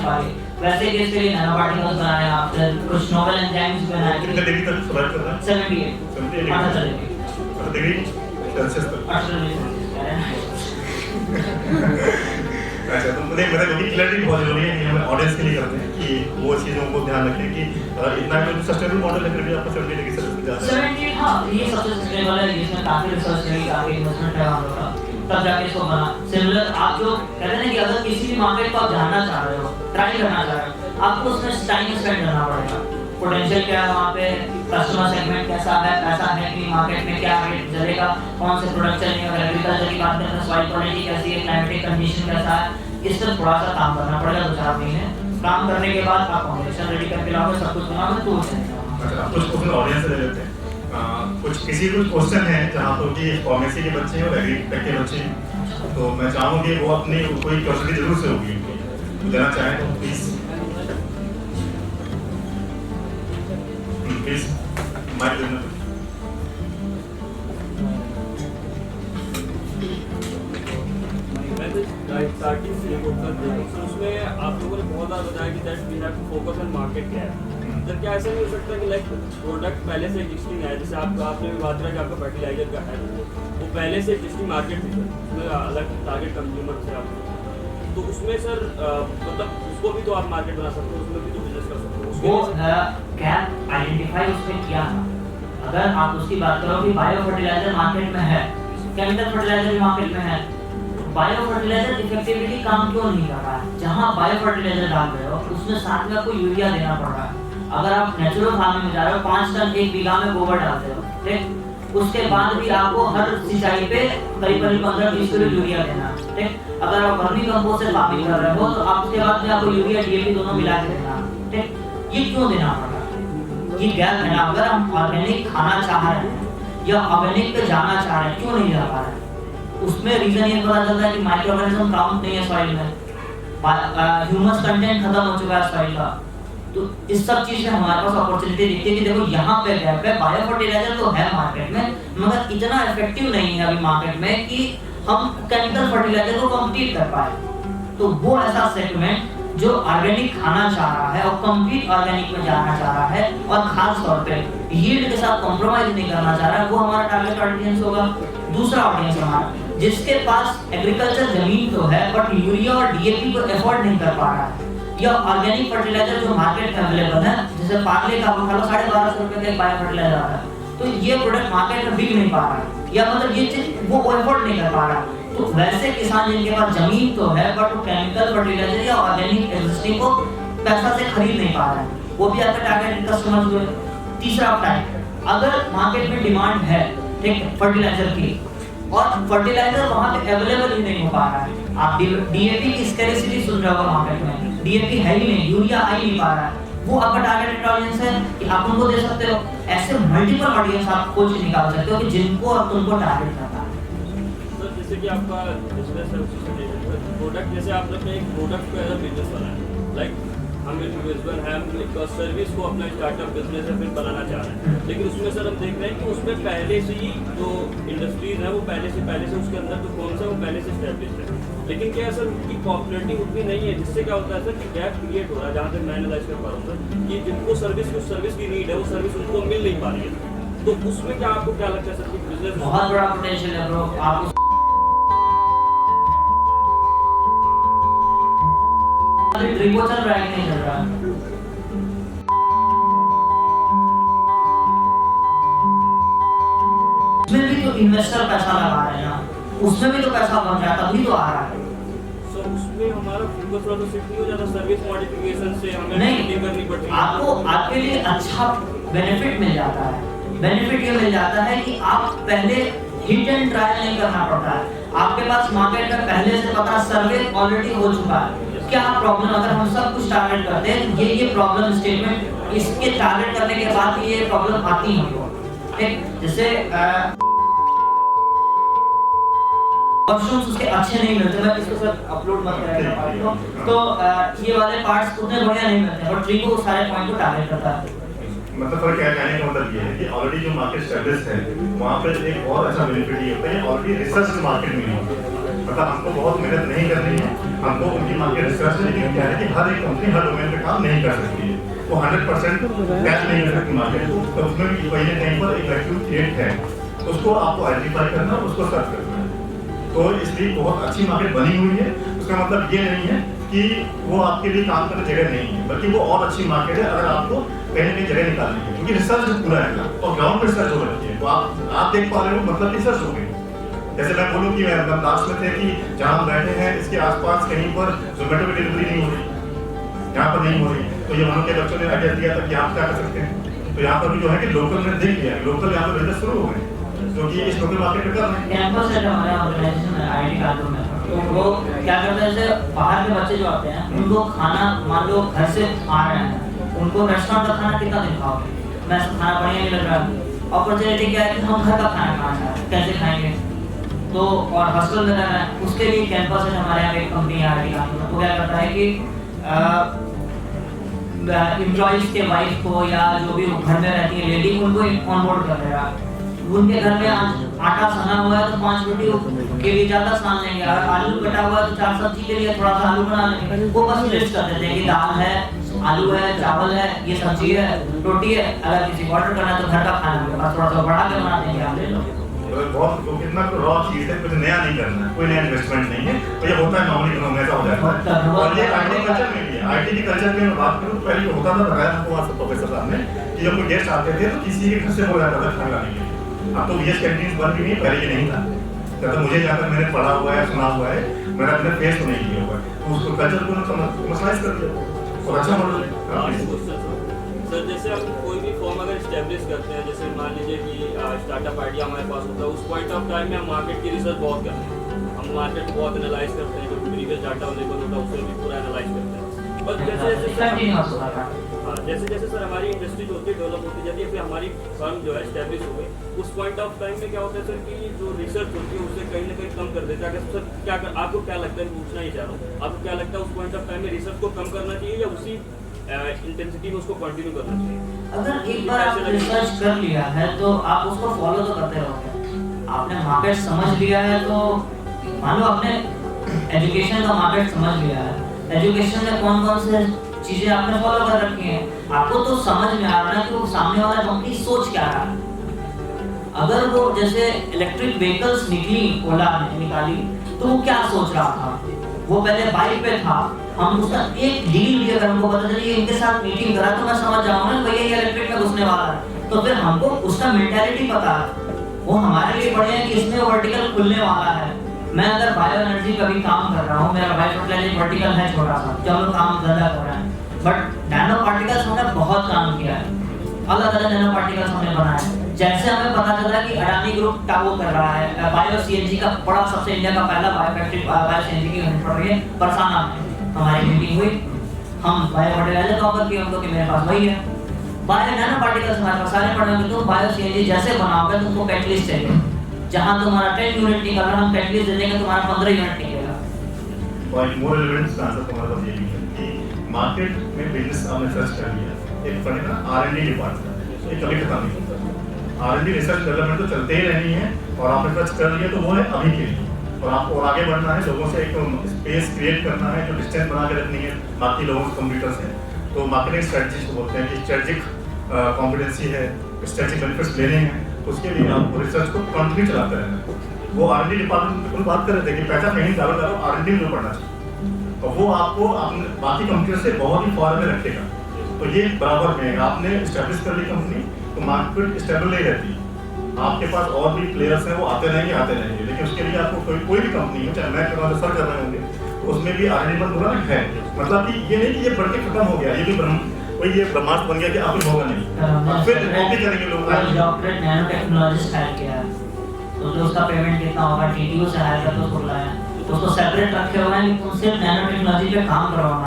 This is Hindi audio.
पाए। वैसे केस के लिए नैनो पार्टिकल्स बनाया, फिर कुछ नोवेल एंजाइम्स बनाए। कितने डिग्री तक सर्वाइव कर रहा है? 78 78 डिग्री डिग्री सेल्सियस तक। 18 डिग्री। अच्छा, तो मुझे मतलब ये क्लैरिटी बहुत जरूरी है कि हमें ऑडियंस के लिए करते हैं कि वो चीज़ों को ध्यान रखें कि इतना तो सस्टेनेबल मॉडल है, फिर भी आपका 70 डिग्री सेल्सियस ज़्यादा है। 78 हाँ, ये सबसे सस्टेनेबल है, इसमें काफी रिसर्च है, काफी इन्वेस्टमेंट है हम लोग का, तब जाके इसको बना। सिमिलर आप जो कहते हैं ना कि अगर किसी भी मार्केट को आप जानना चाह रहे हो, ट्राई करना चाह रहे हो, आपको उसमें टाइम स्पेंड करना पड़ेगा। पोटेंशियल क्या है वहाँ पे, कस्टमर सेगमेंट कैसा है, पैसा है कि मार्केट में क्या रेट चलेगा, कौन से प्रोडक्ट चलेंगे, अगर एग्रीकल्चर की बात करें तो सॉइल क्वालिटी कैसी है, क्लाइमेटिक कंडीशन कैसा है, इस पर थोड़ा सा काम करना पड़ेगा। 2-4 महीने काम करने के बाद आप फाउंडेशन रेडी करके लाओगे, सब कुछ बनाओगे तो चलेगा। अच्छा, कुछ क्वेश्चन ऑडियंस से ले लेते हैं। कुछ क्वेश्चन है जहाँ तो कि फार्मेसी के बच्चे हैं और एग्रीटेक के बच्चे हैं, तो मैं चाहूँ कि वो अपनी कोई क्वेश्चन जरूर से होगी उनकी, देना चाहें तो प्लीज माइक देना। स्टार्टिंग से उसमें आप लोगों ने बहुत ज़्यादा बताया कि that we have to focus on market क्या है। तो क्या ऐसा नहीं हो सकता कि लाइक प्रोडक्ट पहले से एग्जिस्टिंग है, जैसे आपने भी बात करा कि आपका फर्टिलाइजर का है वो पहले से एग्जिस्टिंग मार्केट थी सर, उसमें अलग टारगेट कंज्यूमर थे आप, तो उसमें सर मतलब उसको भी तो आप मार्केट बना सकते हो, उसमें भी तो बिजनेस कर सकते हो। वो गैप आइडेंटिफाई उसमें किया था। अगर आप उसकी बात करो कि बायो फर्टिलाइजर मार्केट में है, केमिकल फर्टिलाइजर भी मार्केट में है, बायो फर्टिलाइजर इफेक्टिवली काम क्यों नहीं कर रहा है? जहाँ बायो फर्टिलाइजर डाल रहे हो उसमें साथ में आपको यूरिया देना पड़ रहा है। अगर आप नेचुरल फार्मिंग में जा रहे हो, 5 टन 1 बीघा में गोबर डालते हो, ठीक, उसके बाद भी आपको हर सिंचाई पे करीब 15-20 किलो यूरिया देना, ठीक। अगर आप वर्मी कंपोस्ट से फार्मिंग कर रहे हो तो आपके बाद में आपको यूरिया डीएपी दोनों मिला के देना, ठीक। ये क्यों देना पड़ रहा है? ये गैप है ना। अगर हम ऑर्गेनिक खाना चाह रहे हैं या ऑर्गेनिक पे जाना चाह रहे हैं, क्यों नहीं जा पा रहे हैं? उसमें रीजन ये पता चलता है कि माइक्रो ऑर्गेनिज्म काउंट नहीं है सॉइल में, ह्यूमस कंटेंट खत्म हो चुका है सॉइल का। तो इस सब चीज में हमारे पास अपॉर्चुनिटी दिखती है कि देखो यहाँ पे गैप है। बायो फर्टिलाइजर तो है मार्केट में, मगर इतना इफेक्टिव नहीं है अभी मार्केट में कि हम केमिकल फर्टिलाइजर को कम्पीट कर पाए। तो वो ऐसा सेगमेंट जो ऑर्गेनिक खाना चाह रहा है और कंप्लीट ऑर्गेनिक में जाना चाह रहा है और खास तौर पे यील्ड के साथ कॉम्प्रोमाइज नहीं करना चाह रहा है, वो हमारा टारगेट ऑडियंस होगा। दूसरा ऑडियंस हमारा जिसके पास एग्रीकल्चर जमीन तो है बट यूरिया और डीएपी को अफोर्ड नहीं कर पा रहा है, या ऑर्गेनिक फर्टिलाइजर जो मार्केट में अवेलेबल है, जैसे पार्ले का खा लो 1250 रुपए का एक बायो फर्टिलाइजर आता है, तो ये प्रोडक्ट मार्केट में बिक नहीं पा रहा है, या मतलब ये चीज वो अफोर्ड नहीं कर पा रहा है। तो वैसे किसान जिनके पास जमीन तो है बट वो केमिकल फर्टिलाइजर या ऑर्गेनिक एग्जिस्टिंग को पैसा से खरीद नहीं पा रहा है, वो भी आपका टारगेट कस्टमर हुए। तीसरा टाइप, अगर मार्केट में डिमांड है, ठीक, फर्टिलाइजर की, और फर्टिलाइजर वहां पे अवेलेबल ही नहीं हो पा रहा है। आप डीएपी की स्कैरिसिटी सुन रहे होगा मार्केट में, डीएपी है ही नहीं, यूरिया आ ही नहीं पा रहा है, वो आपका टारगेटेड ऑडियंस है कि आप उनको दे सकते हो। ऐसे मल्टीपल ऑडियंस आप खोज निकाल सकते हो कि जिनको और तुमको टारगेट करना है। सर जैसे कि आपका बिजनेस है उससे प्रोडक्ट, जैसे आपने एक प्रोडक्ट को एज अ बिजनेस बनाया, लाइक हम इंडिविजुअल हैं, हम एक सर्विस को अपना स्टार्टअप बिजनेस है फिर बनाना चाह रहे हैं, लेकिन उसमें सर हम देख रहे हैं कि उसमें पहले से ही जो इंडस्ट्रीज है वो पहले से उसके अंदर जो कौन सा वो पहले से स्टैब्लिश है, लेकिन क्या सर उनकी पॉपुलरिटी उतनी नहीं है, जिससे क्या होता है सर कि गैप क्रिएट हो रहा है। जहाँ तक मैं एनालाइज कर पा रहा हूँ सर कि जिनको सर्विस की नीड है वो सर्विस उनको मिल नहीं पा रही है, तो उसमें क्या आपको क्या लगता है सर कि बिजनेस बहुत बड़ा पोटेंशियल है ब्रो। आप ड्रीमो चल रहा है नहीं चल रहा है? उसमें भी तो इन्वेस्टर पैसा लगा रहे हैं ना, उसमें भी तो पैसा बन रहा है, तभी तो आ रहा है। सो उसमें हमारा फोकस थोड़ा तो शिफ्ट नहीं हो जाता सर्विस मॉडिफिकेशन से, हमें नहीं करनी पड़ती है। आपको आपके लिए अच्छा बेनिफिट मिल जाता है। बेनिफिट ये मिल जाता है कि आप पहले हिट एंड ट्रायल नहीं करना पड़ता है। आपके पास मार्केट में पहले से पता सर्वे ऑलरेडी हो चुका है क्या प्रॉब्लम। अगर हम सब कुछ टारगेट करते हैं ये प्रॉब्लम स्टेटमेंट, इसके टारगेट करने के बाद ये प्रॉब्लम आती है हमको, ठीक। जैसे ऑप्शंस उसके अच्छे नहीं मिलते, मैं इसको सर अपलोड मत करेगा तो ये वाले पार्ट्स उतने बढ़िया नहीं मिलते, बट ट्री को सारे पॉइंट को टारगेट करता है। मतलब सर क्या कहने का मतलब ये है कि ऑलरेडी जो मार्केट स्टैब्लिश है वहाँ पर एक और अच्छा बेनिफिट ये होता है ऑलरेडी रिसर्च मार्केट में नहीं होता, मतलब हमको बहुत मेहनत नहीं करनी है, हमको उनकी मार्केट रिसर्च लेकिन क्या है कि हर एक कंपनी हर डोमेन पे काम नहीं कर सकती है, वो 100% कैच नहीं कर सकती मार्केट को। तो उसमें भी कहीं ना कहीं पर एक वैक्यूम क्रिएट है, उसको आपको आइडेंटिफाई करना और उसको सर्च करना है। तो इसलिए बहुत अच्छी मार्केट बनी हुई है। उसका मतलब ये नहीं है कि वो आपके लिए काम करने जगह नहीं है, बल्कि वो और अच्छी मार्केट है अगर आपको कहीं ना कहीं जगह निकालनी है, क्योंकि रिसर्च पूरा है ना और ग्राउंड पे रिसर्च हो रही है। तो आप देख पा रहे हो मतलब रिसर्च हो गई। जैसे मैं बोलूँ कि हम लास्ट में थे कि जहाँ हम बैठे हैं इसके आसपास कहीं पर जोमेटो की डिलीवरी नहीं हो रही, यहाँ पर नहीं हो रही, तो ये वहाँ के बच्चों ने आइडिया दिया था कि आप क्या कर सकते हैं। तो यहाँ पर भी जो है कि लोकल ने देख लिया, लोकल यहाँ पर बिजनेस शुरू हो गए, क्योंकि इस लोकल मार्केट में कर रहे हैं। कैंपस है हमारा ऑर्गेनाइजेशन आईटी कानपुर में, तो वो क्या करते हैं, जैसे बाहर के बच्चे जो आते हैं उनको खाना, मान लो घर से आ रहे हैं, उनको रेस्टोरेंट का खाना कितना दिन खाओगे, मैं खाना बढ़िया नहीं लग रहा। अपॉर्चुनिटी क्या है कि हम घर का खाना खाना चाह रहे हैं, कैसे खाएंगे, तो और हॉस्टल में रहना है, उसके लिए कैंपस है हमारे यहाँ एक कंपनी है आईटी कानपुर में, वो क्या करता है कि एम्प्लॉइज के वाइफ को या जो भी घर में रहती है लेडी, उनको ऑनबोर्ड कर देगा। उनके घर में आज आटा सना हुआ है तो 5 रोटी के लिए ज्यादा सान लेंगे, अगर आलू कटा हुआ है तो 4 सब्जी के लिए थोड़ा सा आलू बना लेंगे। वो बस लिस्ट कर देते हैं कि दाल है, आलू है, चावल है, ये सब्जी है, रोटी है। अगर किसी को ऑर्डर करना है तो घर का खाना है, बस थोड़ा सा बढ़ा के बना देंगे, आप ले लो। बहुत कितना रॉ चीज है, कुछ नया नहीं करना है, कोई नया इन्वेस्टमेंट नहीं है। तो ये होता है नॉर्मली घरों में, ऐसा हो जाता है। और ये आईटी कल्चर में भी है, आईटी की कल्चर की मैं बात करूँ, पहले होता था, बताया हमको वहाँ से प्रोफेसर साहब ने कि जब कोई गेस्ट आते थे तो किसी के घर से हो जाता था खाना लाने के लिए। अब तो वीएस कैंटीन बन भी नहीं, पहले ये नहीं था। जब तो मुझे जाकर मैंने पढ़ा हुआ है, सुना हुआ है, मैंने अपने फेस को नहीं किया हुआ है, तो उसको कल्चर को कमर्शलाइज कर दिया और अच्छा मॉडल है। सर जैसे हम कोई भी फॉर्म अगर स्टैब्लिश करते हैं, जैसे मान लीजिए कि स्टार्टअप आइडिया हमारे पास होता है, उस पॉइंट ऑफ टाइम में हम मार्केट की रिसर्च बहुत करते हैं, हम मार्केट को बहुत एनालाइज करते हैं, जो प्रीवियस डाटा अवेलेबल होता है उससे भी पूरा एनालाइज करते हैं। बट जैसे जैसे सर हमारी इंडस्ट्री जो होती है डेवलप होती जाती है, फिर हमारी फर्म जो है स्टैब्लिश हो गई, उस पॉइंट ऑफ टाइम में क्या होता है सर कि जो रिसर्च होती है उसे कहीं ना कहीं कम कर देता है। सर क्या आपको क्या लगता है, पूछना ही चाह रहा हूँ, आपको क्या लगता है उस पॉइंट ऑफ टाइम में रिसर्च को कम करना चाहिए या उसी इंटेंसिटी में उसको कंटिन्यू करना चाहिए? अगर एक बार आप रिसर्च कर लिया है तो आप उसको फॉलो तो करते रहोगे। आपने मार्केट समझ लिया है तो मान लो आपने एजुकेशन का मार्केट समझ लिया है, एजुकेशन में कौन कौन से चीजें आपने फॉलो कर रखी हैं, आपको तो समझ में आ रहा है कि वो सामने वाला कंपनी सोच क्या रहा है। अगर वो जैसे इलेक्ट्रिक व्हीकल्स ओला ने निकाली तो वो क्या सोच रहा था, वो पहले बाइक पे था, हम उसका एक डील भी अगर हमको पता चले इनके साथ मीटिंग करा तो मैं समझ जाऊंगा ना भैया ये इलेक्ट्रिक में घुसने वाला है, तो फिर हमको उसका मेंटालिटी पता है, वो हमारे लिए बढ़िया है कि इसमें वर्टिकल खुलने वाला है। मैं अगर बायो एनर्जी का भी काम कर रहा हूँ, मेरा बायो फर्टिलाइजर वर्टिकल है छोटा सा, चलो काम धंधा कर रहा है, बट नैनो पार्टिकल्स हमने बहुत काम किया है, अलग अलग नैनो पार्टिकल्स हमने बनाए। जैसे हमें पता चला कि अडानी ग्रुप टावो कर रहा है बायो सीएनजी का बड़ा, सबसे इंडिया का पहला बायो फैक्ट्री बायो सीएनजी की यूनिट पड़ रही है बरसाना में, हमारी मीटिंग हुई, हम बायो फर्टिलाइजर का ऑफर किया उनको कि मेरे पास वही है, बायो नैनो पार्टिकल्स हमारे पास सारे पड़े होंगे, तो बायो सीएनजी जैसे बनाओगे तुमको कैटलिस्ट चाहिए, जहां तुम्हारा 10 यूनिट निकल रहा है हम कैटलिस्ट दे देंगे तुम्हारा 15 यूनिट निकलेगा। और मोर एलिमेंट्स का आंसर तुम्हारे पास यही है कि मार्केट में बिजनेस आपने सर्च कर लिया, एक पड़े ना R&D डिपार्टमेंट, ये कभी खत्म नहीं होता। R&D रिसर्च डेवलपमेंट तो चलते ही रहनी है, और आपने सर्च कर लिया तो वो है अभी के लिए, और आपको और आगे बढ़ना है, लोगों से एक स्पेस क्रिएट करना है, जो डिस्टेंस बना के रखनी है बाकी लोगों से, कंप्यूटर से। तो मार्केटिंग स्ट्रेटजी को बोलते हैं कि स्ट्रेटजिक कॉम्पिटेंसी है, स्ट्रेटजिक बेनिफिट्स लेने हैं, तो उसके लिए आपको रिसर्च को कंटिन्यू चलाते रहना है। वो R&D डिपार्टमेंट में बात कर रहे थे कि पैसा कहीं डालो R&D में पड़ना चाहिए, और वो आपको बाकी कंप्यूटर से बहुत ही फॉर में रखेगा। तो ये बराबर में आपने स्टैब्लिश कर ली कंपनी तो मार्केट स्टेबल नहीं रहती, आपके पास और भी प्लेयर्स हैं वो आते रहेंगे, लेकिन उसके लिए आपको कोई भी कंपनी हो, चाहे मैं सर कर रहे होंगे, तो उसमें भी R&D पर पूरा है। मतलब कि ये नहीं कि ये बढ़ के खत्म हो गया, ये भी ये ब्रह्मास्त्र बन गया कि आप होगा नहीं, फिर कॉपी करेंगे लोग। डॉक्टरेट नैनो टेक्नोलॉजिस्ट हायर किया है, तो जो उसका पेमेंट कितना होगा, TTO से हायर करके उसको बुलाया, उसको सेपरेट रखे हुए हैं, लेकिन सिर्फ नैनो टेक्नोलॉजी पे काम करवाना।